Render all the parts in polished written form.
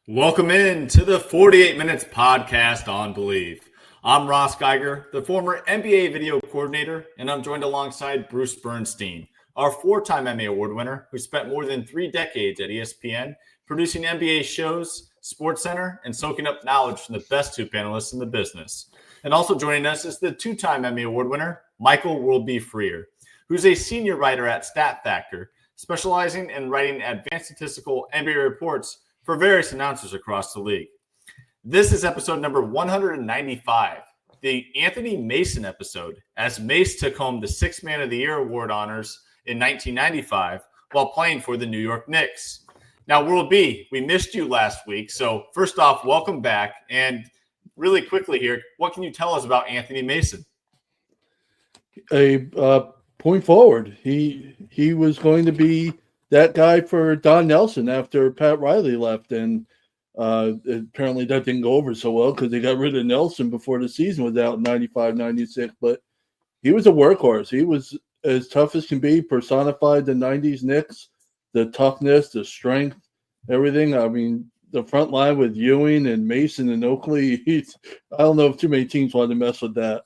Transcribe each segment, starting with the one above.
Welcome in to the 48 Minutes podcast on Believe. I'm Ross Geiger, the former NBA video coordinator, and I'm joined alongside Bruce Bernstein, our four-time Emmy Award winner who spent more than 3 decades at ESPN producing NBA shows, SportsCenter, and soaking up knowledge from the best two panelists in the business. And also joining us is the 2-time Emmy Award winner, Michael Worldby Freer, who's a senior writer at Stat Factor, specializing in writing advanced statistical NBA reports for various announcers across the league. This is episode number 195, the Anthony Mason episode, as Mace took home the Sixth Man of the Year award honors in 1995 while playing for the New York Knicks. Now, World B, we missed you last week, so first off, welcome back. And really quickly here, what can you tell us about Anthony Mason? Point forward. He was going to be that guy for Don Nelson after Pat Riley left, and apparently that didn't go over so well because they got rid of Nelson before the season was out in 95, 96. But he was a workhorse. He was as tough as can be, personified the 90s Knicks, the toughness, the strength, everything. I mean, the front line with Ewing and Mason and Oakley, I don't know if too many teams wanted to mess with that.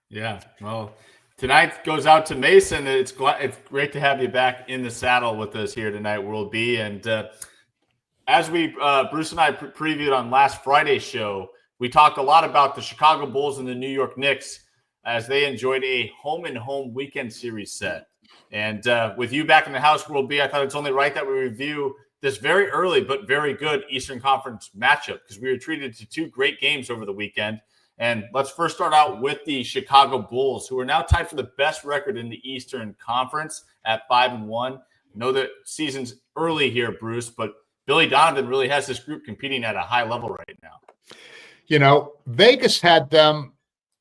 Yeah, well, tonight goes out to Mason. It's great to have you back in the saddle with us here tonight, World B. And as we, Bruce and I previewed on last Friday's show, we talked a lot about the Chicago Bulls and the New York Knicks as they enjoyed a home-and-home weekend series set. And with you back in the house, World B, I thought it's only right that we review this very early but very good Eastern Conference matchup because we were treated to 2 great games over the weekend. And let's first start out with the Chicago Bulls, who are now tied for the best record in the Eastern Conference at 5-1. I know that season's early here, Bruce, but Billy Donovan really has this group competing at a high level right now. You know, Vegas had them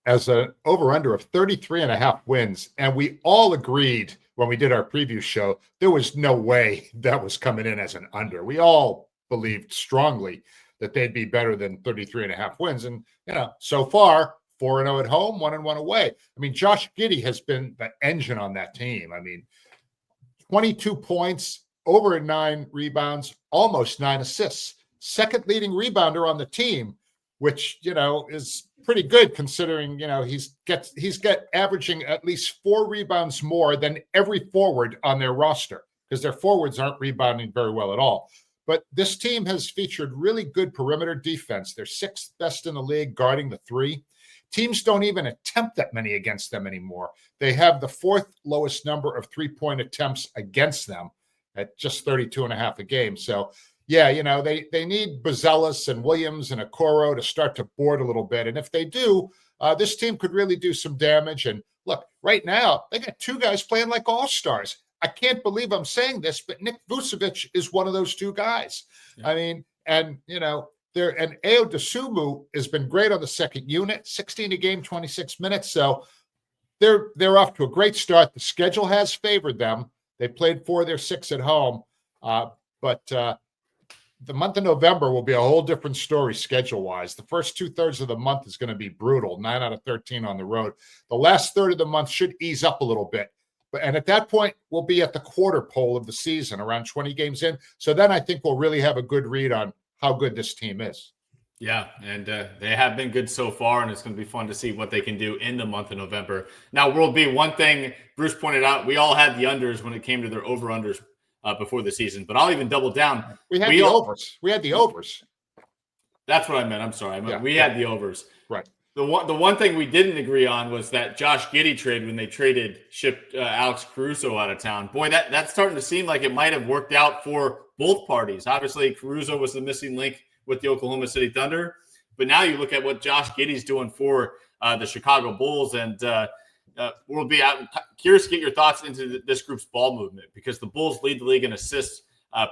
as an over-under of 33.5 wins, and we all agreed when we did our preview show, there was no way that was coming in as an under. We all believed strongly that they'd be better than 33.5 wins. And, you know, so far, 4-0 at home, 1-1 away. I mean, Josh Giddey has been the engine on that team. I mean, 22 points, over 9 rebounds, almost 9 assists. Second leading rebounder on the team, which, you know, is pretty good considering, you know, he's averaging at least 4 rebounds more than every forward on their roster because their forwards aren't rebounding very well at all. But this team has featured really good perimeter defense. They're 6th best in the league guarding the 3. Teams don't even attempt that many against them anymore. They have the 4th lowest number of 3-point attempts against them at just 32.5 a game. So, yeah, you know, they need Buzelis and Williams and Okoro to start to board a little bit. And if they do, this team could really do some damage. And look, right now, they got 2 guys playing like all-stars. I can't believe I'm saying this, but Nick Vucevic is one of those 2 guys. Yeah. I mean, and, you know, and Ayo Dosunmu has been great on the second unit, 16 a game, 26 minutes. So they're off to a great start. The schedule has favored them. They played 4 of their 6 at home. But the month of November will be a whole different story schedule-wise. The first 2/3 of the month is going to be brutal, 9 out of 13 on the road. The last third of the month should ease up a little bit. And at that point, we'll be at the quarter pole of the season, around 20 games in. So then I think we'll really have a good read on how good this team is. Yeah, and they have been good so far, and it's going to be fun to see what they can do in the month of November. Now, World B, one thing Bruce pointed out, we all had the unders when it came to their over-unders before the season, but I'll even double down. We had the overs. That's what I meant. I'm sorry. We had the overs. Right. The one thing we didn't agree on was that Josh Giddey trade when they shipped Alex Caruso out of town. Boy, that's starting to seem like it might have worked out for both parties. Obviously, Caruso was the missing link with the Oklahoma City Thunder, but now you look at what Josh Giddey's doing for the Chicago Bulls, and I'm curious to get your thoughts into this group's ball movement because the Bulls lead the league in assists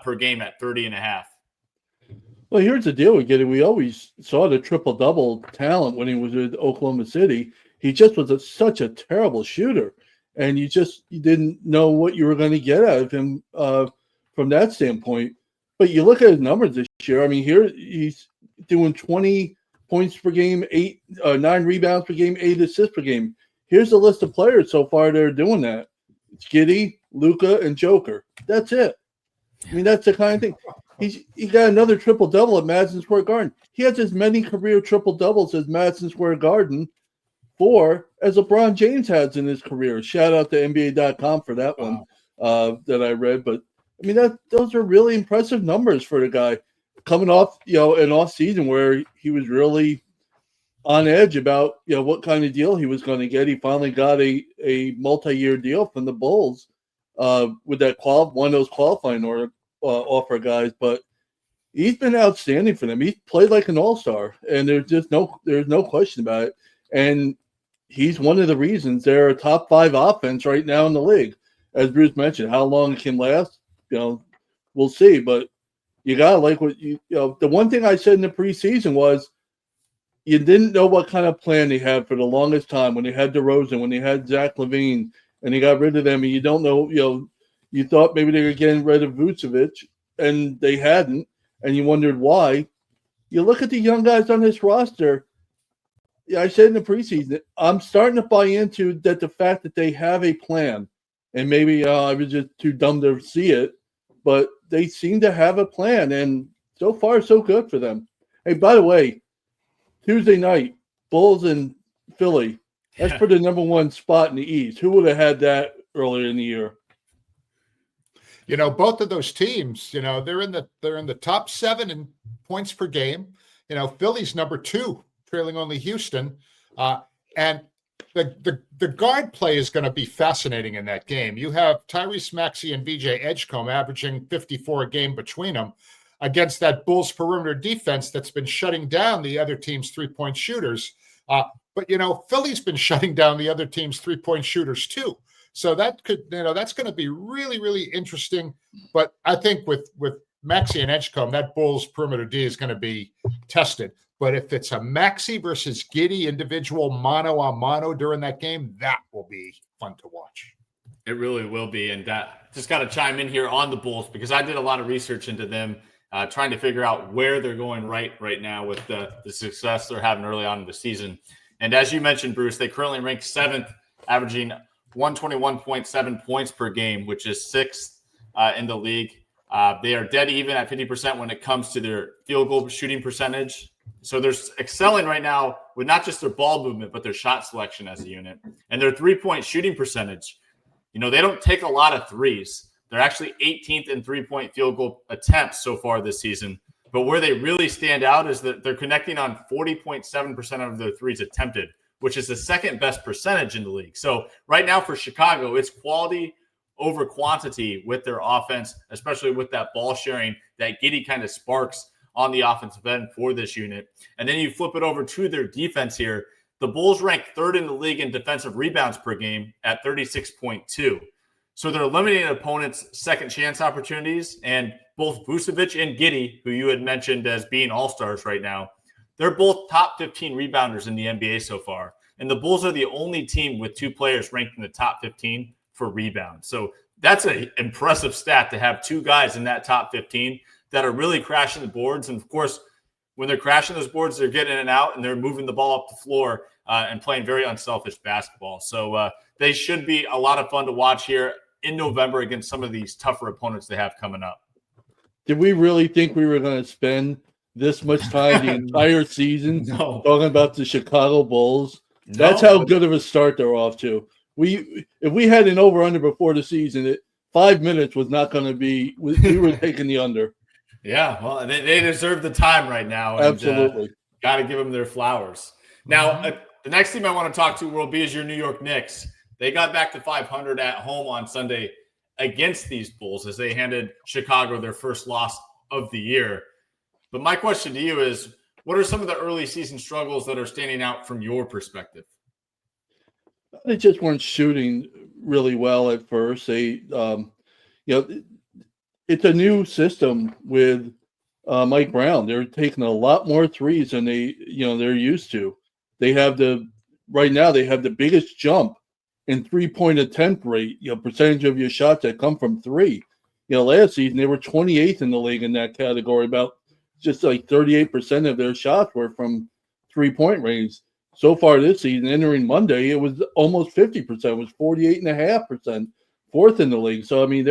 per game at 30.5. Well, here's the deal with Giddey. We always saw the triple-double talent when he was with Oklahoma City. He just was such a terrible shooter, and you didn't know what you were going to get out of him from that standpoint. But you look at his numbers this year. I mean, here he's doing 20 points per game, 9 rebounds per game, 8 assists per game. Here's the list of players so far that are doing that. It's Giddey, Luka, and Joker. That's it. I mean, that's the kind of thing. he got another triple-double at Madison Square Garden. He has as many career triple-doubles as Madison Square Garden as LeBron James has in his career. Shout out to NBA.com for that one that I read. But, I mean, those are really impressive numbers for the guy coming off, an off season where he was really on edge about, what kind of deal he was going to get. He finally got a multi-year deal from the Bulls with that one of those qualifying offer guys. But he's been outstanding for them. He's played like an all-star, and there's no question about it. And he's one of the reasons they're a top 5 offense right now in the league. As Bruce mentioned, how long it can last, we'll see. But you gotta like what the one thing I said in the preseason was you didn't know what kind of plan they had for the longest time when they had DeRozan, when they had Zach LaVine, and they got rid of them, and you don't know, you thought maybe they were getting rid of Vucevic, and they hadn't, and you wondered why. You look at the young guys on this roster. Yeah, I said in the preseason, I'm starting to buy into that the fact that they have a plan, and maybe I was just too dumb to see it, but they seem to have a plan, and so far, so good for them. Hey, by the way, Tuesday night, Bulls and Philly. That's for the number 1 spot in the East. Who would have had that earlier in the year? Both of those teams, they're in the top 7 in points per game. Philly's number 2. Trailing only Houston. And the guard play is going to be fascinating in that game. You have Tyrese Maxey and VJ Edgecombe averaging 54 a game between them against that Bulls perimeter defense that's been shutting down the other team's three-point shooters. But Philly's been shutting down the other team's three-point shooters too. So that could, that's going to be really, really interesting. But I think with Maxey and Edgecombe, that Bulls perimeter D is going to be tested. But if it's a Maxey versus Giddey individual mano-a-mano during that game, that will be fun to watch. It really will be. And just got to chime in here on the Bulls because I did a lot of research into them, trying to figure out where they're going right now with the success they're having early on in the season. And as you mentioned, Bruce, they currently rank 7th, averaging 121.7 points per game, which is 6th in the league. They are dead even at 50% when it comes to their field goal shooting percentage. So they're excelling right now with not just their ball movement, but their shot selection as a unit. And their three-point shooting percentage, they don't take a lot of threes. They're actually 18th in three-point field goal attempts so far this season. But where they really stand out is that they're connecting on 40.7% of their threes attempted, which is the second best percentage in the league. So right now for Chicago, it's quality over quantity with their offense, especially with that ball sharing that Giddey kind of sparks on the offensive end for this unit. And then you flip it over to their defense here. The Bulls rank 3rd in the league in defensive rebounds per game at 36.2. So they're limiting opponents' second chance opportunities. And both Vucevic and Giddey, who you had mentioned as being all-stars right now, they're both top 15 rebounders in the NBA so far. And the Bulls are the only team with 2 players ranked in the top 15 for rebounds. So that's an impressive stat to have 2 guys in that top 15 that are really crashing the boards. And, of course, when they're crashing those boards, they're getting in and out, and they're moving the ball up the floor and playing very unselfish basketball. So they should be a lot of fun to watch here in November against some of these tougher opponents they have coming up. Did we really think we were going to spend this much time the entire season talking about the Chicago Bulls? No. That's how good of a start they're off to. If we had an over-under before the season, 5 minutes was not going to be – we were taking the under. Yeah, well, they deserve the time right now. And, absolutely. Got to give them their flowers. Now, the next team I want to talk to will be is your New York Knicks. They got back to 500 at home on Sunday against these Bulls as they handed Chicago their first loss of the year. But my question to you is, what are some of the early season struggles that are standing out from your perspective? They just weren't shooting really well at first. They, it's a new system with Mike Brown. They're taking a lot more threes than they're used to. Right now they have the biggest jump in 3-point attempt rate, percentage of your shots that come from 3. Last season they were 28th in the league in that category. About just like 38% of their shots were from 3-point range. So far this season, entering Monday, it was almost 50%. It was 48.5%, 4th in the league. So, I mean,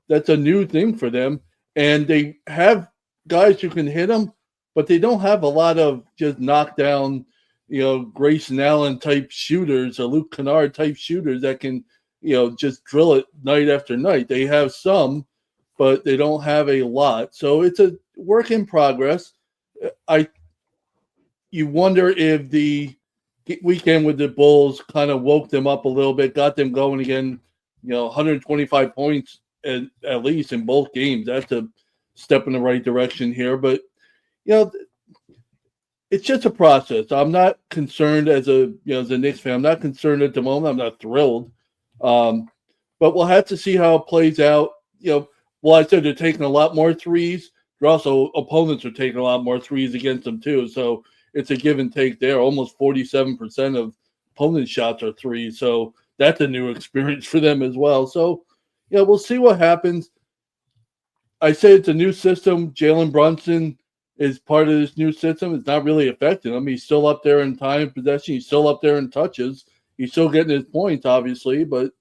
that's a new thing for them. and they have guys who can hit them, but they don't have a lot of just knockdown, Grayson Allen type shooters or Luke Kennard type shooters that can, just drill it night after night. They have some, but they don't have a lot. So it's a work in progress. You wonder if the weekend with the Bulls kind of woke them up a little bit, got them going again, 125 points at least in both games. That's a step in the right direction here. But, it's just a process. I'm not concerned as a Knicks fan. I'm not concerned at the moment. I'm not thrilled. But we'll have to see how it plays out. Well, I said they're taking a lot more threes. They're also, opponents are taking a lot more threes against them too. So it's a give and take there. Almost 47% of opponent shots are threes. So that's a new experience for them as well. So, we'll see what happens. I say it's a new system. Jalen Brunson is part of this new system. It's not really affecting him. He's still up there in time possession. He's still up there in touches. He's still getting his points, obviously, but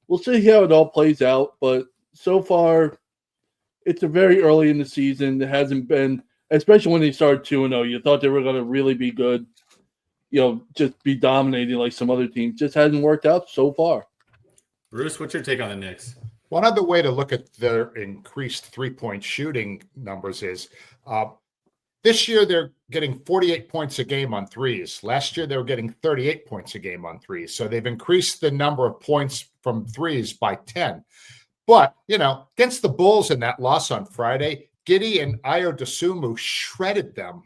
we'll see how it all plays out. But so far, it's a very early in the season. It hasn't been, especially when they started 2-0. You thought they were going to really be good, just be dominating like some other teams. Just hasn't worked out so far. Bruce, what's your take on the Knicks? One other way to look at their increased three-point shooting numbers is this year they're getting 48 points a game on threes. Last year they were getting 38 points a game on threes. So they've increased the number of points from threes by 10. But, against the Bulls in that loss on Friday, Giddey and Ayo Dosunmu shredded them.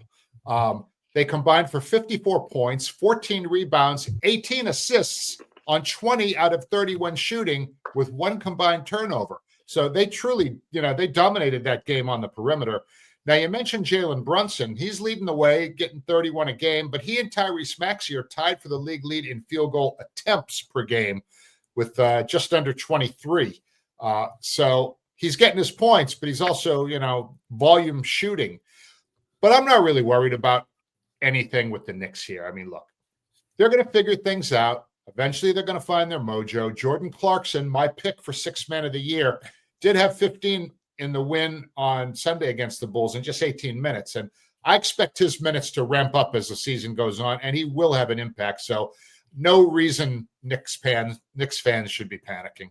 They combined for 54 points, 14 rebounds, 18 assists on 20 out of 31 shooting with one combined turnover. So they truly, they dominated that game on the perimeter. Now, you mentioned Jalen Brunson. He's leading the way, getting 31 a game, but he and Tyrese Maxey are tied for the league lead in field goal attempts per game with just under 23. So he's getting his points, but he's also, volume shooting. But I'm not really worried about anything with the Knicks here. I mean, look, they're going to figure things out. Eventually, they're going to find their mojo. Jordan Clarkson, my pick for Sixth Man of the Year, did have 15 in the win on Sunday against the Bulls in just 18 minutes. And I expect his minutes to ramp up as the season goes on, and he will have an impact. So no reason Knicks fans should be panicking.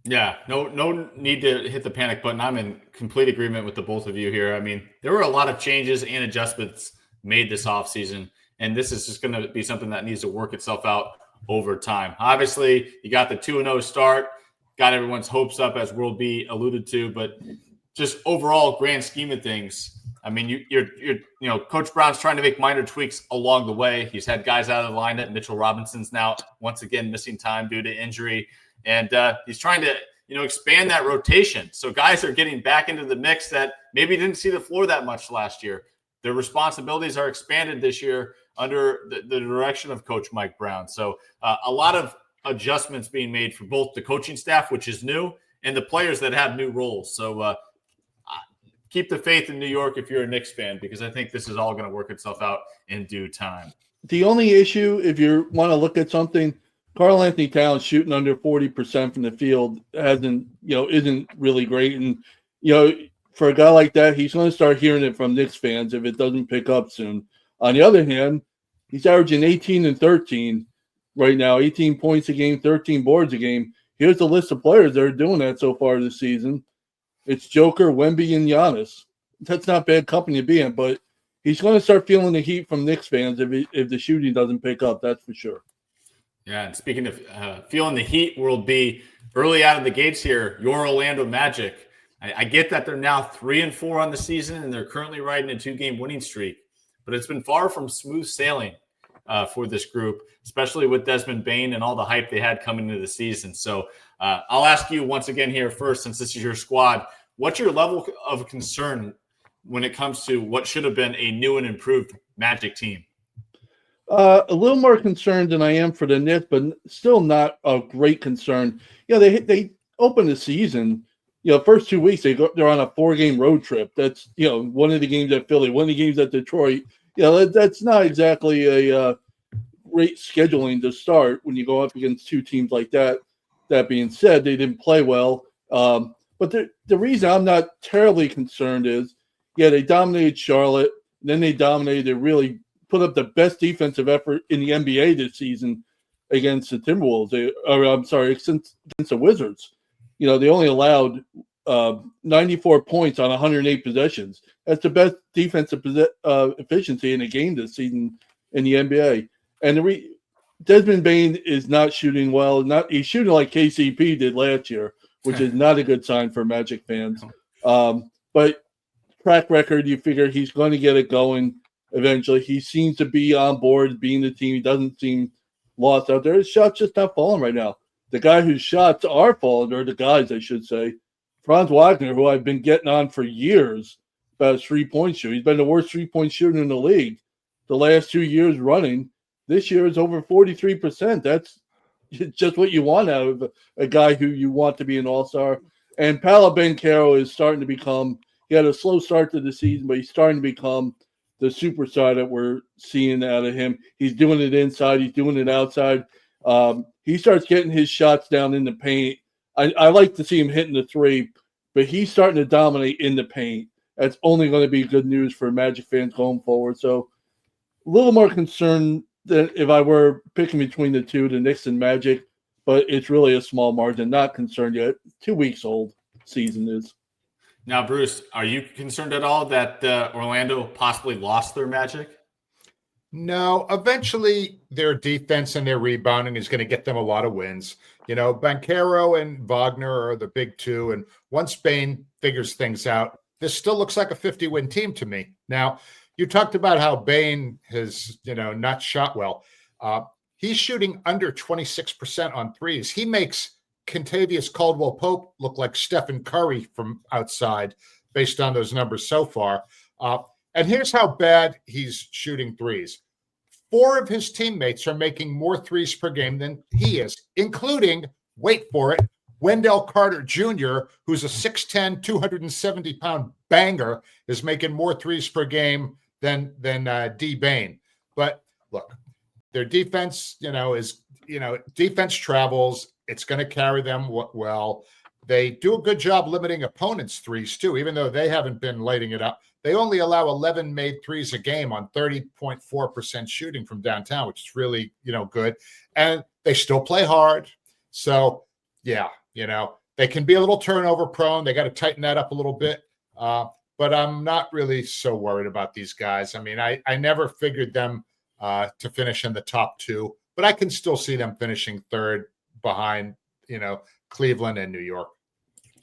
Yeah, no need to hit the panic button. I'm in complete agreement with the both of you here. I mean, there were a lot of changes and adjustments made this offseason, and this is just going to be something that needs to work itself out over time. Obviously, you got the 2-0 start, got everyone's hopes up, as World B alluded to, but just overall grand scheme of things, I mean, you're Coach Brown's trying to make minor tweaks along the way. He's had guys out of the lineup. Mitchell Robinson's now once again missing time due to injury, and he's trying to expand that rotation. So guys are getting back into the mix that maybe didn't see the floor that much last year. Their responsibilities are expanded this year under the direction of Coach Mike Brown. So a lot of adjustments being made for both the coaching staff, which is new, and the players that have new roles. So keep the faith in New York if you're a Knicks fan, because I think this is all going to work itself out in due time. The only issue, if you want to look at something, Karl Anthony Towns shooting under 40% from the field isn't really great. And, for a guy like that, he's going to start hearing it from Knicks fans if it doesn't pick up soon. On the other hand, he's averaging 18 and 13 right now, 18 points a game, 13 boards a game. Here's the list of players that are doing that so far this season. It's Joker, Wemby, and Giannis. That's not bad company to be in, but he's going to start feeling the heat from Knicks fans if the shooting doesn't pick up, that's for sure. Yeah, and speaking of feeling the heat, World B, early out of the gates here, your Orlando Magic. I get that they're now 3-4 on the season, and they're currently riding a 2-game winning streak. But it's been far from smooth sailing for this group, especially with Desmond Bane and all the hype they had coming into the season. So I'll ask you once again here first, since this is your squad, what's your level of concern when it comes to what should have been a new and improved Magic team? A little more concerned than I am for the Knicks, but still not a great concern. They opened the season. First 2 weeks they're on a 4-game road trip. That's one of the games at Philly, one of the games at Detroit. That's not exactly a great scheduling to start when you go up against two teams like that. That being said, they didn't play well, but But the reason I'm not terribly concerned is, they dominated Charlotte, and then they really put up the best defensive effort in the NBA this season against the Timberwolves. Against the Wizards. They only allowed 94 points on 108 possessions. That's the best defensive efficiency in a game this season in the NBA. And Desmond Bane is not shooting well. He's shooting like KCP did last year, which is not a good sign for Magic fans. But track record, you figure he's going to get it going eventually. He seems to be on board being the team. He doesn't seem lost out there. His shot's just not falling right now. The guy whose shots are falling, or the guys, I should say, Franz Wagner, who I've been getting on for years about his three-point shooting. He's been the worst three-point shooter in the league the last 2 years running. This year is over 43%. That's just what you want out of a guy who you want to be an all-star. And Paolo Banchero is starting to become – he had a slow start to the season, but he's starting to become the superstar that we're seeing out of him. He's doing it inside. He's doing it outside. He starts getting his shots down in the paint. I like to see him hitting the three, but he's starting to dominate in the paint. That's only going to be good news for Magic fans going forward. So a little more concerned than if I were picking between the two, the Knicks and Magic, but it's really a small margin. Not concerned yet. 2 weeks old season is. Now, Bruce, are you concerned at all that Orlando possibly lost their Magic? No, eventually their defense and their rebounding is going to get them a lot of wins. Banchero and Wagner are the big two. And once Bane figures things out, this still looks like a 50-win team to me. Now, you talked about how Bane has, not shot well. He's shooting under 26% on threes. He makes Kentavious Caldwell-Pope look like Stephen Curry from outside based on those numbers so far. And here's how bad he's shooting threes. 4 of his teammates are making more threes per game than he is, including, wait for it, Wendell Carter Jr., who's a 6'10", 270-pound banger, is making more threes per game than D. Bane. But look, their defense, defense travels. It's going to carry them well. They do a good job limiting opponents' threes, too, even though they haven't been lighting it up. They only allow 11 made threes a game on 30.4% shooting from downtown, which is really, good. And they still play hard. So, yeah, they can be a little turnover prone. They got to tighten that up a little bit. But I'm not really so worried about these guys. I mean, I never figured them to finish in the top 2, but I can still see them finishing third behind, Cleveland and New York.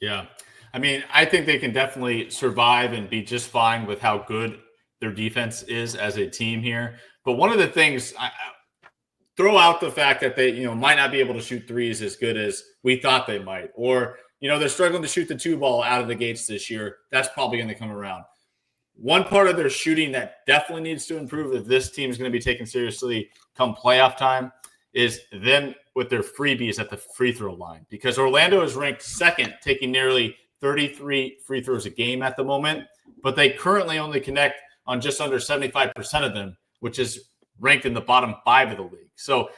Yeah. I mean, I think they can definitely survive and be just fine with how good their defense is as a team here. But one of the things, I throw out the fact that they, might not be able to shoot threes as good as we thought they might. Or, they're struggling to shoot the 2 ball out of the gates this year. That's probably going to come around. One part of their shooting that definitely needs to improve if this team is going to be taken seriously come playoff time is them with their freebies at the free throw line. Because Orlando is ranked second, taking nearly 33 free throws a game at the moment, but they currently only connect on just under 75% of them, which is ranked in the bottom 5 of the league. So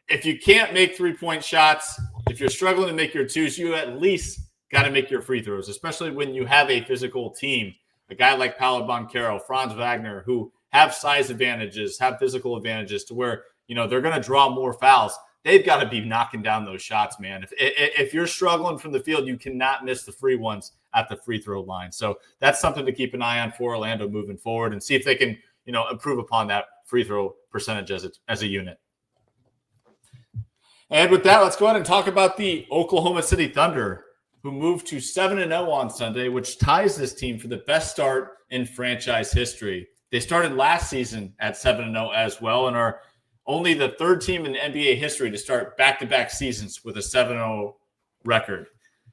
if you can't make 3-point shots, if you're struggling to make your twos, you at least got to make your free throws, especially when you have a physical team, a guy like Paolo Banchero, Franz Wagner, who have size advantages, have physical advantages to where, they're going to draw more fouls. They've got to be knocking down those shots, man. If you're struggling from the field, you cannot miss the free ones at the free throw line. So that's something to keep an eye on for Orlando moving forward and see if they can, improve upon that free throw percentage as a unit. And with that, let's go ahead and talk about the Oklahoma City Thunder, who moved to 7-0 on Sunday, which ties this team for the best start in franchise history. They started last season at 7-0 as well and are only the 3rd team in NBA history to start back-to-back seasons with a 7-0 record.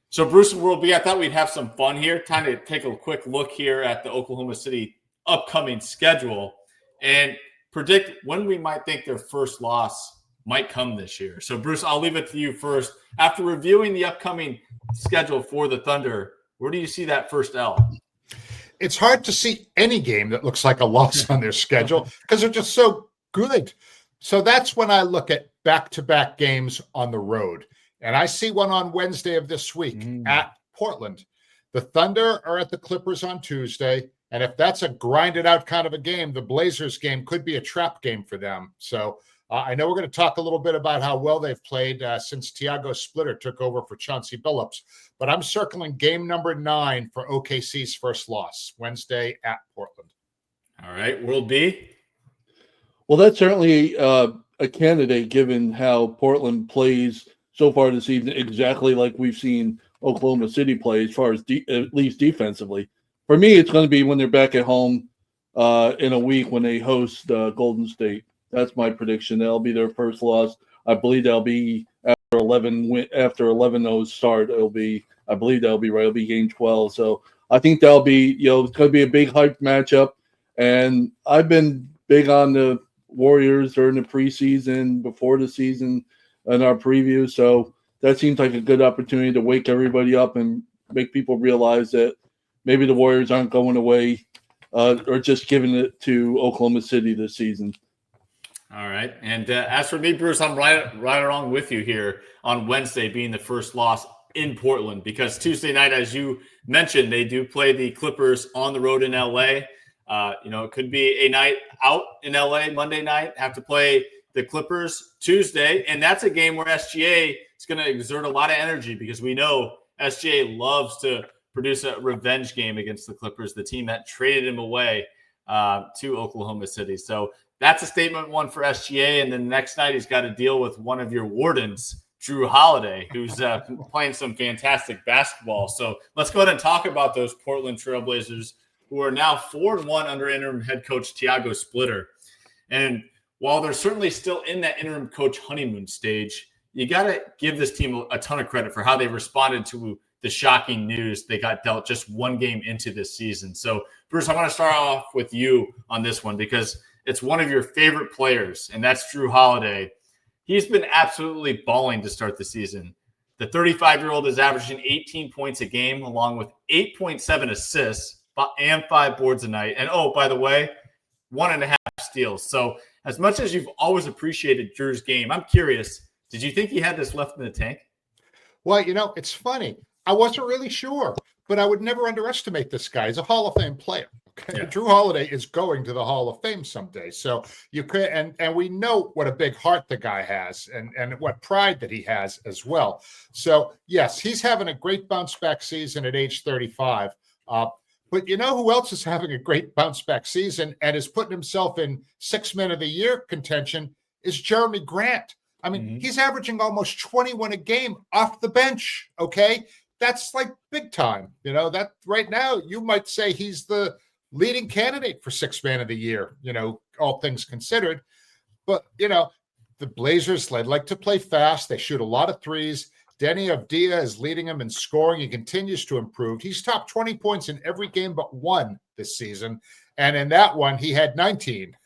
So, Bruce and World B, I thought we'd have some fun here. Time to take a quick look here at the Oklahoma City upcoming schedule and predict when we might think their first loss might come this year. So, Bruce, I'll leave it to you first. After reviewing the upcoming schedule for the Thunder, where do you see that first L? It's hard to see any game that looks like a loss on their schedule because they're just so good. So that's when I look at back-to-back games on the road. And I see one on Wednesday of this week at Portland. The Thunder are at the Clippers on Tuesday. And if that's a grinded out kind of a game, the Blazers game could be a trap game for them. So I know we're going to talk a little bit about how well they've played since Tiago Splitter took over for Chauncey Billups. But I'm circling game number 9 for OKC's first loss, Wednesday at Portland. All right, World B. Well, that's certainly a candidate given how Portland plays so far this season, exactly like we've seen Oklahoma City play as far as at least defensively. For me, it's going to be when they're back at home in a week when they host Golden State. That's my prediction. That'll be their first loss. I believe that'll be after 11-0 start. I believe that'll be right. It'll be game 12. So I think that'll be, it's going to be a big hype matchup. And I've been big on the Warriors during the preseason, before the season, in our preview. So that seems like a good opportunity to wake everybody up and make people realize that maybe the Warriors aren't going away or just giving it to Oklahoma City this season. All right. And as for me, Bruce, I'm right along with you here on Wednesday being the first loss in Portland, because Tuesday night, as you mentioned, they do play the Clippers on the road in LA. It could be a night out in LA Monday night, have to play the Clippers Tuesday. And that's a game where SGA is going to exert a lot of energy, because we know SGA loves to produce a revenge game against the Clippers, the team that traded him away to Oklahoma City. So that's a statement one for SGA. And then the next night, he's got to deal with one of your wardens, Jrue Holiday, who's playing some fantastic basketball. So let's go ahead and talk about those Portland Trailblazers, who are now 4-1 under interim head coach Tiago Splitter. And while they're certainly still in that interim coach honeymoon stage, you got to give this team a ton of credit for how they responded to the shocking news they got dealt just one game into this season. So, Bruce, I want to start off with you on this one, because it's one of your favorite players, and that's Jrue Holiday. He's been absolutely balling to start the season. The 35-year-old is averaging 18 points a game, along with 8.7 assists and 5 boards a night. And, oh, by the way, 1.5 steals. So as much as you've always appreciated Jrue's game, I'm curious, did you think he had this left in the tank? Well, it's funny. I wasn't really sure, but I would never underestimate this guy. He's a Hall of Fame player. Okay? Yeah. Jrue Holiday is going to the Hall of Fame someday. So you could, and we know what a big heart the guy has, and what pride that he has as well. So yes, he's having a great bounce back season at age 35. But you know who else is having a great bounce back season and is putting himself in 6 Men of the Year contention is Jerami Grant. I mean, he's averaging almost 21 a game off the bench. Okay. That's like big time. That right now you might say he's the leading candidate for 6 Man of the Year, all things considered. But, the Blazers like to play fast. They shoot a lot of threes. Denny Avdia is leading him in scoring. He continues to improve. He's top 20 points in every game but one this season. And in that one, he had 19,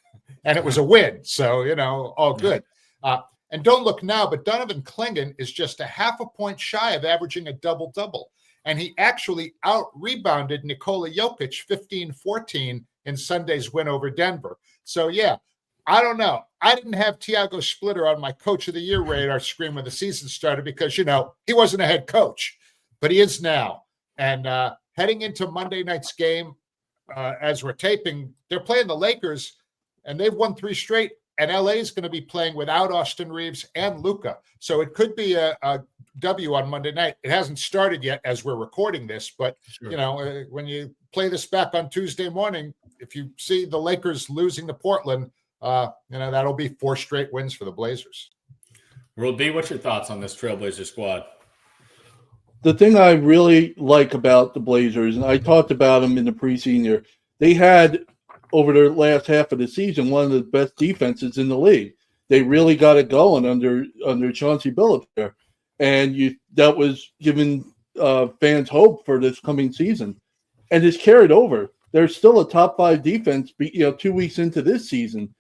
and it was a win. So, all good. And don't look now, but Donovan Clingan is just a half a point shy of averaging a double-double. And he actually out-rebounded Nikola Jokic 15-14 in Sunday's win over Denver. So, yeah, I don't know. I didn't have Tiago Splitter on my Coach of the Year radar screen when the season started because, he wasn't a head coach. But he is now. And heading into Monday night's game, as we're taping, they're playing the Lakers, and they've won 3 straight. And LA is going to be playing without Austin Reeves and Luka. So it could be a W on Monday night. It hasn't started yet as we're recording this, but, sure. When you play this back on Tuesday morning, if you see the Lakers losing to Portland, that'll be 4 straight wins for the Blazers. World B, what's your thoughts on this Trailblazer squad? The thing I really like about the Blazers, and I talked about them in the preseason year, they had – over their last half of the season, one of the best defenses in the league. They really got it going under Chauncey Billups there. And that was giving fans hope for this coming season. And it's carried over. They're still a top 5 defense, 2 weeks into this season.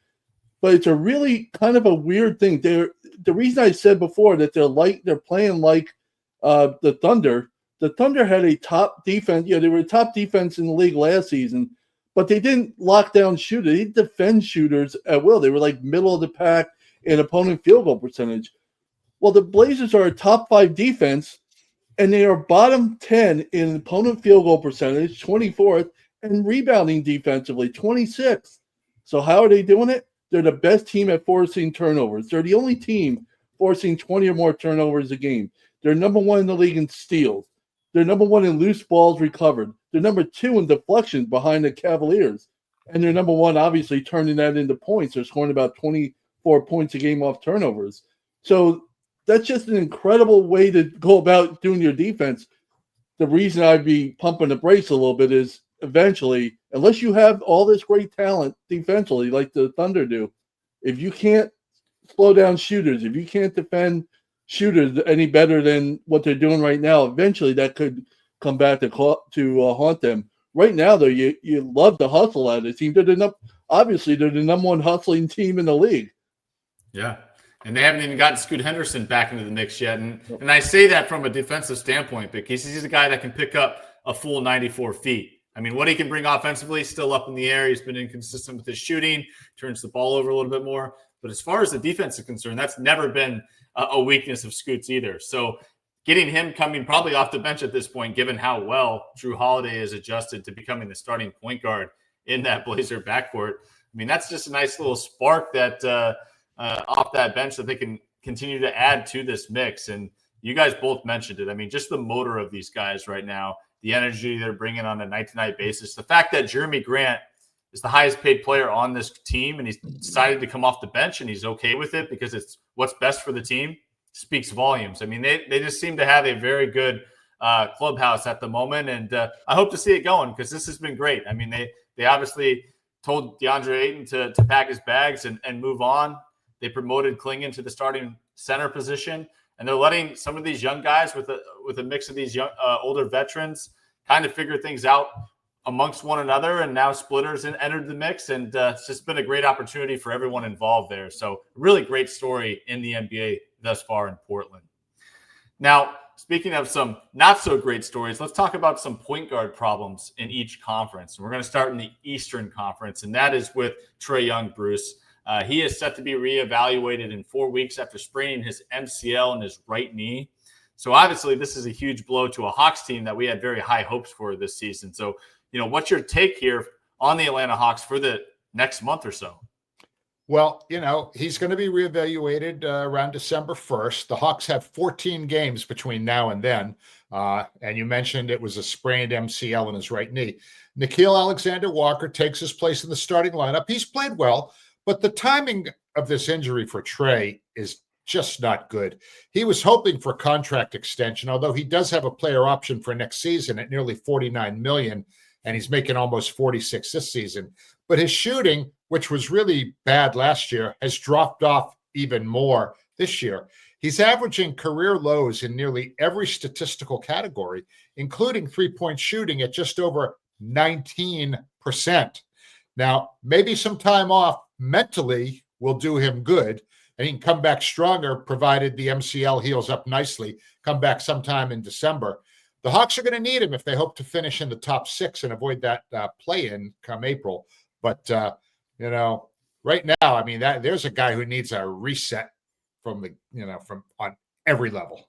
But it's a really kind of a weird thing. The reason I said before that they're playing like the Thunder. The Thunder had a top defense. They were a top defense in the league last season. But they didn't lock down shooters. They didn't defend shooters at will. They were like middle of the pack in opponent field goal percentage. Well, the Blazers are a top 5 defense, and they are bottom 10 in opponent field goal percentage, 24th, and rebounding defensively, 26th. So how are they doing it? They're the best team at forcing turnovers. They're the only team forcing 20 or more turnovers a game. They're number 1 in the league in steals. They're number 1 in loose balls recovered. They're number 2 in deflections behind the Cavaliers. And they're number 1, obviously, turning that into points. They're scoring about 24 points a game off turnovers. So that's just an incredible way to go about doing your defense. The reason I'd be pumping the brakes a little bit is eventually, unless you have all this great talent defensively like the Thunder do, if you can't slow down shooters, if you can't defend shooters any better than what they're doing right now, eventually that could come back to haunt them. Right now, though, you love to hustle out of the team. Obviously, they're the number 1 hustling team in the league. Yeah. And they haven't even gotten Scoot Henderson back into the mix yet. And I say that from a defensive standpoint because he's a guy that can pick up a full 94 feet. I mean, what he can bring offensively, still up in the air. He's been inconsistent with his shooting, turns the ball over a little bit more. But as far as the defense is concerned, that's never been a weakness of Scoot's either. So getting him coming probably off the bench at this point, given how well Jrue Holiday has adjusted to becoming the starting point guard in that Blazer backcourt, I mean, that's just a nice little spark that off that bench that they can continue to add to this mix. And you guys both mentioned it. I mean, just the motor of these guys right now, the energy they're bringing on a night-to-night basis, the fact that Jerami Grant is the highest paid player on this team and he's decided to come off the bench and he's okay with it because it's what's best for the team speaks volumes. I mean, they just seem to have a very good clubhouse at the moment. And I hope to see it going because this has been great. I mean, they obviously told DeAndre Ayton to pack his bags and move on. They promoted Clingan to the starting center position, and they're letting some of these young guys with a mix of these young older veterans kind of figure things out amongst one another. And now Splitter's entered the mix, and it's just been a great opportunity for everyone involved there. So really great story in the NBA thus far in Portland. Now, speaking of some not so great stories, let's talk about some point guard problems in each conference. We're going to start in the Eastern Conference, and that is with Trae Young, Bruce. He is set to be reevaluated in 4 weeks after spraining his MCL in his right knee. So obviously this is a huge blow to a Hawks team that we had very high hopes for this season. So, what's your take here on the Atlanta Hawks for the next month or so? Well, he's going to be reevaluated around December 1st. The Hawks have 14 games between now and then. And you mentioned it was a sprained MCL in his right knee. Nickeil Alexander-Walker takes his place in the starting lineup. He's played well, but the timing of this injury for Trae is just not good. He was hoping for a contract extension, although he does have a player option for next season at nearly $49 million, and he's making almost 46 this season. But his shooting, which was really bad last year, has dropped off even more this year. He's averaging career lows in nearly every statistical category, including three-point shooting at just over 19%. Now, maybe some time off mentally will do him good, and he can come back stronger, provided the MCL heals up nicely, come back sometime in December. The Hawks are going to need him if they hope to finish in the top 6 and avoid that play-in come April. But, right now, I mean, there's a guy who needs a reset from on every level.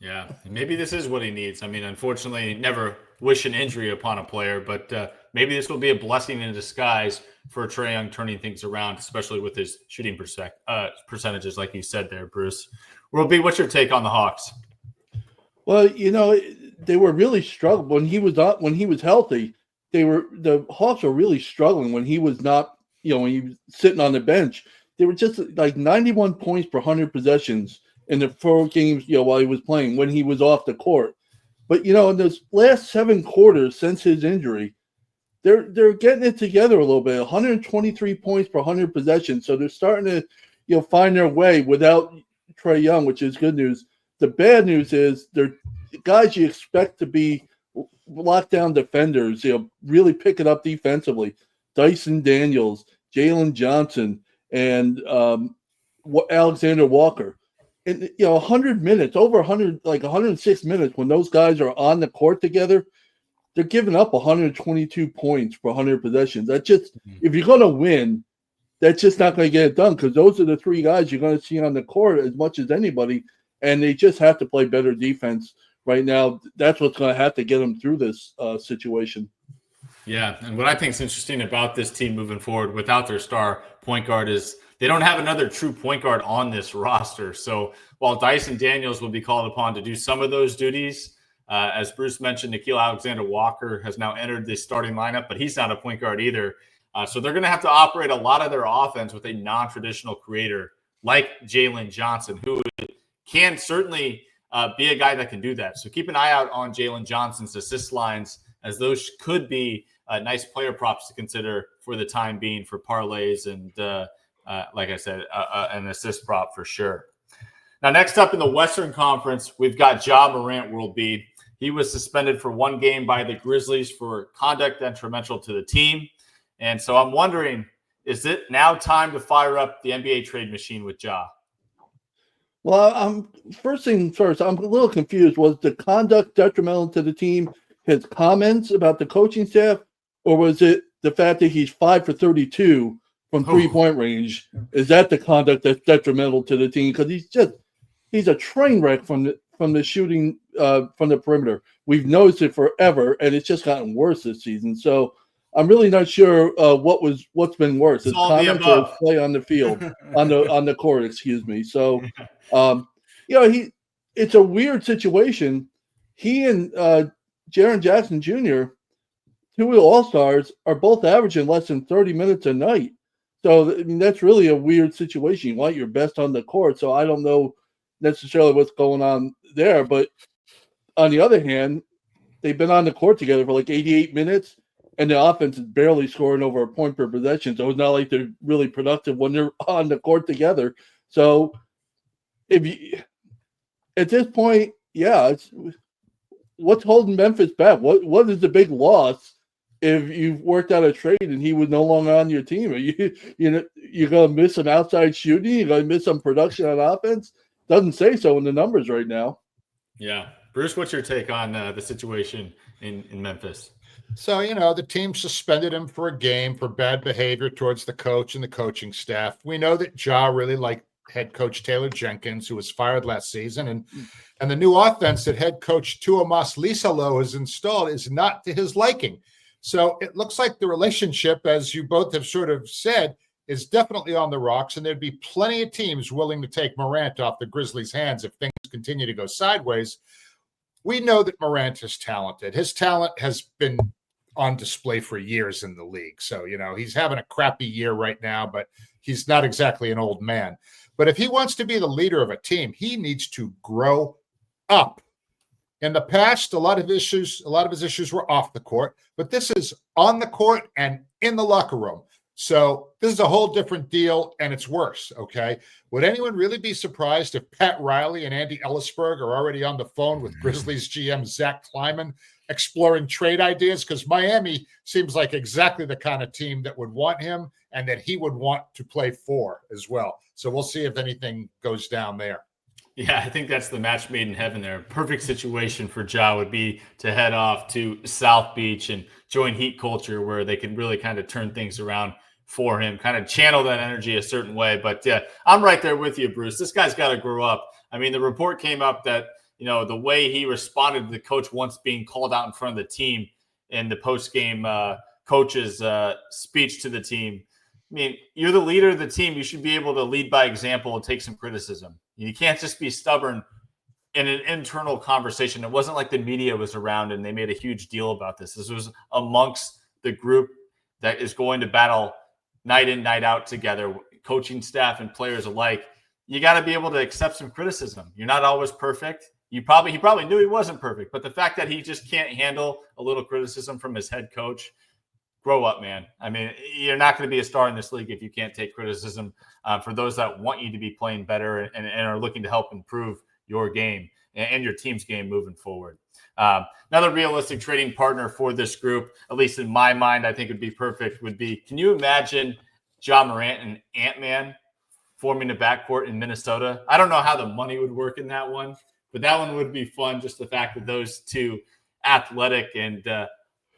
Yeah, and maybe this is what he needs. I mean, unfortunately, never wish an injury upon a player, but maybe this will be a blessing in disguise for Trae Young turning things around, especially with his shooting percentages, like you said there, Bruce. Roby, what's your take on the Hawks? Well, they were really struggling when he was healthy. The Hawks were really struggling when he was not, when he was sitting on the bench. They were just like 91 points per 100 possessions in the 4 games, while he was playing, when he was off the court. But, in those last 7 quarters since his injury, they're getting it together a little bit. 123 points per 100 possessions. So they're starting to, find their way without Trae Young, which is good news. The bad news is they're guys you expect to be lockdown defenders, really pick it up defensively. Dyson Daniels, Jalen Johnson, and Alexander Walker. And 100 minutes, over 100, like 106 minutes, when those guys are on the court together, they're giving up 122 points per 100 possessions. That just, if you're going to win, that's just not going to get it done, because those are the 3 guys you're going to see on the court as much as anybody, and they just have to play better defense right now, that's what's going to have to get them through this situation. Yeah, and what I think is interesting about this team moving forward without their star point guard is they don't have another true point guard on this roster. So while Dyson Daniels will be called upon to do some of those duties, as Bruce mentioned, Nickeil Alexander-Walker has now entered the starting lineup, but he's not a point guard either. So they're going to have to operate a lot of their offense with a non-traditional creator like Jalen Johnson, who can certainly be a guy that can do that. So keep an eye out on Jalen Johnson's assist lines, as those could be nice player props to consider for the time being for parlays and, like I said, an assist prop for sure. Now, next up in the Western Conference, we've got Ja Morant world beat. He was suspended for 1 game by the Grizzlies for conduct detrimental to the team. And so I'm wondering, is it now time to fire up the NBA trade machine with Ja? Well, first thing first, I'm a little confused. Was the conduct detrimental to the team his comments about the coaching staff, or was it the fact that he's 5 for 32 from 3-point range? Is that the conduct that's detrimental to the team? Because he's a train wreck from the shooting from the perimeter. We've noticed it forever, and it's just gotten worse this season. So I'm really not sure what's been worse, his comments or his play on the field, on the court. Excuse me. So, it's a weird situation. He and Jaren Jackson Jr., 2 All-Stars, are both averaging less than 30 minutes a night. So, I mean, that's really a weird situation. You want your best on the court. So I don't know necessarily what's going on there. But on the other hand, they've been on the court together for like 88 minutes, and the offense is barely scoring over a point per possession. So it's not like they're really productive when they're on the court together. So at this point, it's what's holding Memphis back? What is the big loss if you've worked out a trade and he was no longer on your team? You're going to miss some outside shooting? You're going to miss some production on offense? Doesn't say so in the numbers right now. Yeah. Bruce, what's your take on the situation in Memphis? So, the team suspended him for a game for bad behavior towards the coach and the coaching staff. We know that Ja really liked head coach Taylor Jenkins, who was fired last season. And the new offense that head coach Tuomas Lisalo has installed is not to his liking. So it looks like the relationship, as you both have sort of said, is definitely on the rocks. And there'd be plenty of teams willing to take Morant off the Grizzlies' hands if things continue to go sideways. We know that Morant is talented. His talent has been on display for years in the league. So, he's having a crappy year right now, but he's not exactly an old man. But if he wants to be the leader of a team, he needs to grow up. In the past, a lot of his issues were off the court, but this is on the court and in the locker room. So this is a whole different deal, and it's worse, okay? Would anyone really be surprised if Pat Riley and Andy Ellisberg are already on the phone with Grizzlies GM Zach Kleiman exploring trade ideas? Because Miami seems like exactly the kind of team that would want him and that he would want to play for as well. So we'll see if anything goes down there. Yeah, I think that's the match made in heaven there. Perfect situation for Ja would be to head off to South Beach and join Heat Culture, where they can really kind of turn things around for him, kind of channel that energy a certain way. But yeah, I'm right there with you, Bruce. This guy's got to grow up. I mean, the report came up that, the way he responded to the coach once being called out in front of the team in the post-game coach's speech to the team. I mean, you're the leader of the team. You should be able to lead by example and take some criticism. You can't just be stubborn in an internal conversation. It wasn't like the media was around and they made a huge deal about this. This was amongst the group that is going to battle night in, night out together, coaching staff and players alike. You got to be able to accept some criticism. You're not always perfect. He probably knew he wasn't perfect, but the fact that he just can't handle a little criticism from his head coach, grow up, man. I mean, you're not going to be a star in this league if you can't take criticism for those that want you to be playing better and are looking to help improve your game and your team's game moving forward. Another realistic trading partner for this group, at least in my mind, I think would be perfect, would be, can you imagine Ja Morant and Ant-Man forming a backcourt in Minnesota? I don't know how the money would work in that one, but that one would be fun. Just the fact that those two athletic and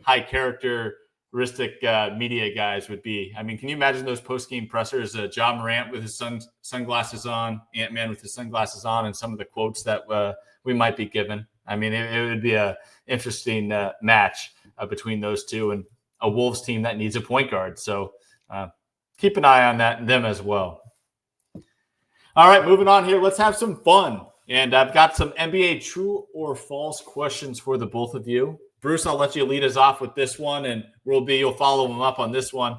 high characteristic media guys would be. I mean, can you imagine those post-game pressers? Ja Morant with his sunglasses on, Ant-Man with his sunglasses on, and some of the quotes that we might be given. I mean, it would be a interesting match between those two, and a Wolves team that needs a point guard. So keep an eye on them as well. All right, moving on here. Let's have some fun. And I've got some NBA true or false questions for the both of you. Bruce, I'll let you lead us off with this one, and you'll follow him up on this one.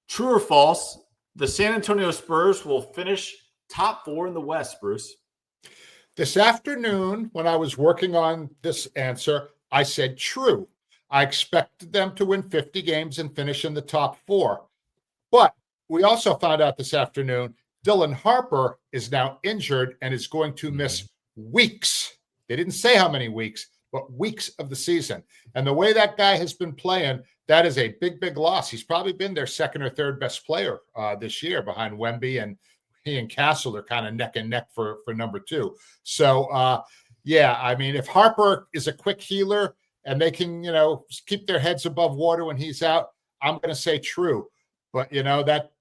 True or false, the San Antonio Spurs will finish top 4 in the West, Bruce? This afternoon, when I was working on this answer, I said true. I expected them to win 50 games and finish in the top 4. But we also found out this afternoon, Dylan Harper is now injured and is going to miss weeks. They didn't say how many weeks, but weeks of the season. And the way that guy has been playing, that is a big, big loss. He's probably been their second or third best player this year behind Wemby, and he and Castle are kind of neck and neck for number 2. So, yeah, I mean, if Harper is a quick healer and they can, keep their heads above water when he's out, I'm going to say true. But, that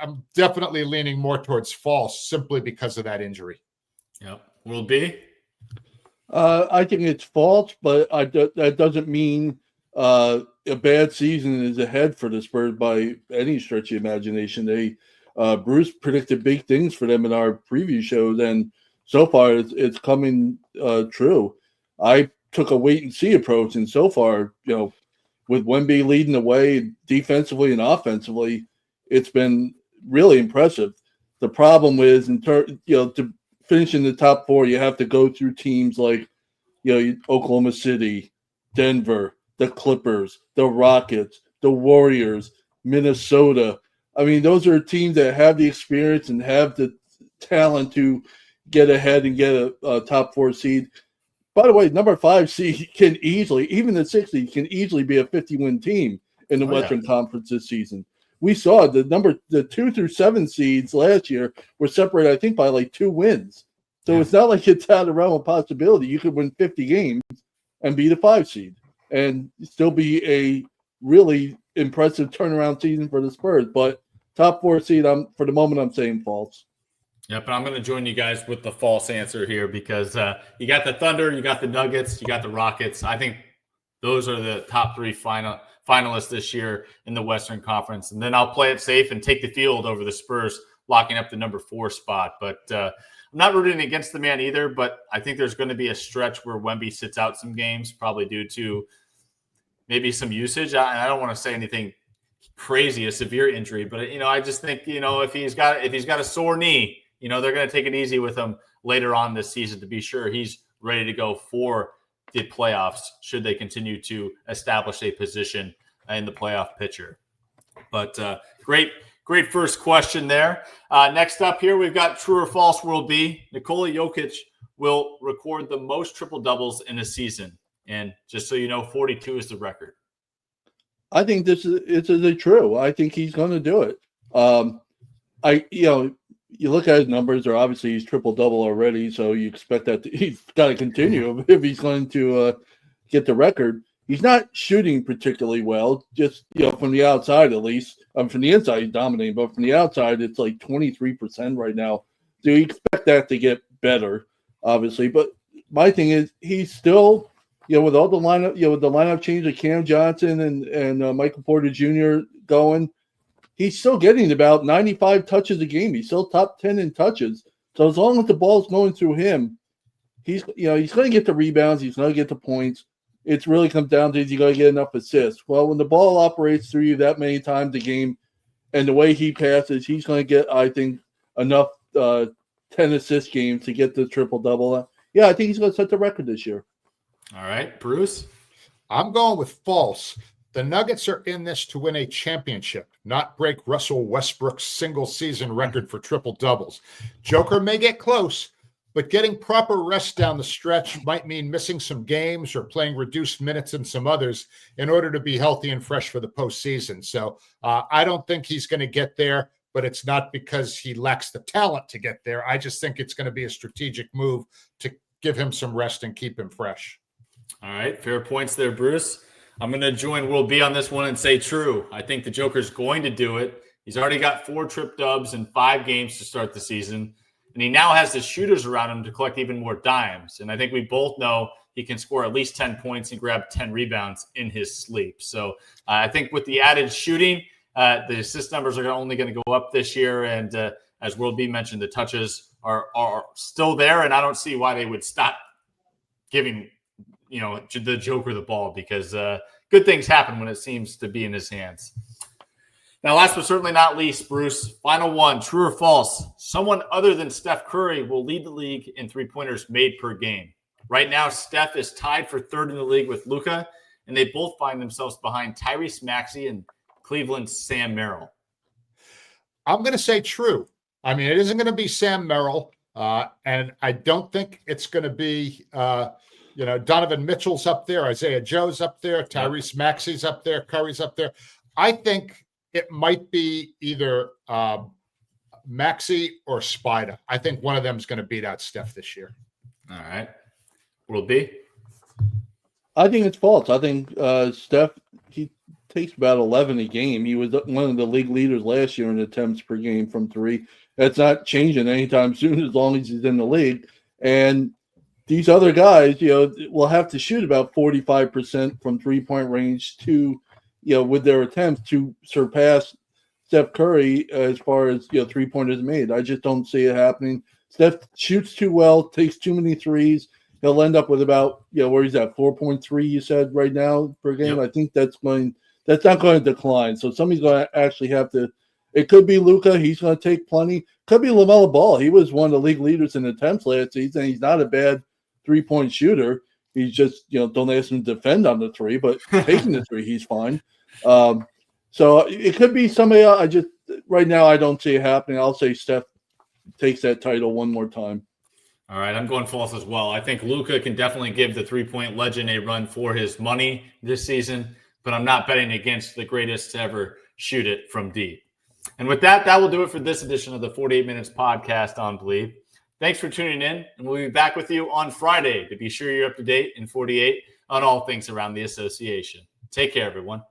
I'm definitely leaning more towards false simply because of that injury. Yep. Will be? I think it's false, but that doesn't mean a bad season is ahead for the Spurs by any stretch of the imagination. Bruce predicted big things for them in our preview shows, and so far it's coming true. I took a wait and see approach, and so far, with Wemby leading the way defensively and offensively, it's been really impressive. The problem is, to finish in the top 4, you have to go through teams like, Oklahoma City, Denver, the Clippers, the Rockets, the Warriors, Minnesota. I mean, those are teams that have the experience and have the talent to get ahead and get a top 4 seed. By the way, number 5 seed can easily, even the 6 seed can easily be a 50-win team in the Western Conference this season. We saw the 2 through 7 seeds last year were separated, I think, by like 2 wins. So it's not like it's out of the realm of possibility. You could win 50 games and be the 5 seed and still be a really impressive turnaround season for the Spurs. But top 4 seed, for the moment, I'm saying false. Yep, and I'm going to join you guys with the false answer here because you got the Thunder, you got the Nuggets, you got the Rockets. I think those are the top 3 finalists this year in the Western Conference. And then I'll play it safe and take the field over the Spurs, locking up the number 4 spot. But I'm not rooting against the man either, but I think there's going to be a stretch where Wemby sits out some games, probably due to maybe some usage. I don't want to say anything crazy, a severe injury, but I just think, if he's got a sore knee, they're going to take it easy with him later on this season to be sure he's ready to go for the playoffs should they continue to establish a position in the playoff picture. But great first question there. Next up here, we've got true or false will be Nikola Jokic will record the most triple doubles in a season. And just so you know, 42 is the record. I think it's true. I think he's going to do it. You look at his numbers, or obviously he's triple double already, so you expect that he's got to continue if he's going to get the record. He's not shooting particularly well, just from the outside at least. From the inside, he's dominating, but from the outside, it's like 23% right now. So you expect that to get better, obviously. But my thing is, he's still, with all the lineup, with the lineup change of Cam Johnson and Michael Porter Jr. going, he's still getting about 95 touches a game. He's still top 10 in touches. So as long as the ball's going through him, he's going to get the rebounds. He's going to get the points. It really comes down to, is he going to get enough assists? Well, when the ball operates through you that many times a game and the way he passes, he's going to get, I think, enough 10 assist games to get the triple-double. Yeah, I think he's going to set the record this year. All right, Bruce? I'm going with false. The Nuggets are in this to win a championship, not break Russell Westbrook's single-season record for triple-doubles. Joker may get close, but getting proper rest down the stretch might mean missing some games or playing reduced minutes in some others in order to be healthy and fresh for the postseason. So I don't think he's going to get there, but it's not because he lacks the talent to get there. I just think it's going to be a strategic move to give him some rest and keep him fresh. All right, fair points there, Bruce. I'm going to join Will B on this one and say true. I think the Joker's going to do it. He's already got 4 trip dubs in 5 games to start the season. And he now has the shooters around him to collect even more dimes. And I think we both know he can score at least 10 points and grab 10 rebounds in his sleep. So I think with the added shooting, the assist numbers are only going to go up this year. And as World B mentioned, the touches are still there. And I don't see why they would stop giving, the Joker the ball, because good things happen when it seems to be in his hands. Now, last but certainly not least, Bruce, final one, true or false? Someone other than Steph Curry will lead the league in three-pointers made per game. Right now, Steph is tied for third in the league with Luka, and they both find themselves behind Tyrese Maxey and Cleveland's Sam Merrill. I'm going to say true. I mean, it isn't going to be Sam Merrill, and I don't think it's going to be, Donovan Mitchell's up there, Isaiah Joe's up there, Tyrese Maxey's up there, Curry's up there. I think it might be either Maxey or Spider. I think one of them is going to beat out Steph this year. All right. Will be? I think it's false. I think Steph, he takes about 11 a game. He was one of the league leaders last year in attempts per game from three. That's not changing anytime soon as long as he's in the league. And these other guys, will have to shoot about 45% from three-point range to, with their attempts to surpass Steph Curry as far as, three-pointers made. I just don't see it happening. Steph shoots too well, takes too many threes. He'll end up with about, where he's at, 4.3, you said, right now per game. Yep. I think that's not going to decline. So somebody's going to actually have to. It could be Luka. He's going to take plenty. Could be LaMelo Ball. He was one of the league leaders in attempts last season. He's not a bad three-point shooter. He's just, don't ask him to defend on the three, but taking the three, he's fine. So it could be somebody else. Right now, I don't see it happening. I'll say Steph takes that title one more time. All right, I'm going false as well. I think Luka can definitely give the three-point legend a run for his money this season, but I'm not betting against the greatest to ever shoot it from deep. And with that will do it for this edition of the 48 Minutes podcast on Believe. Thanks for tuning in, and we'll be back with you on Friday to be sure you're up to date in 48 on all things around the association. Take care, everyone.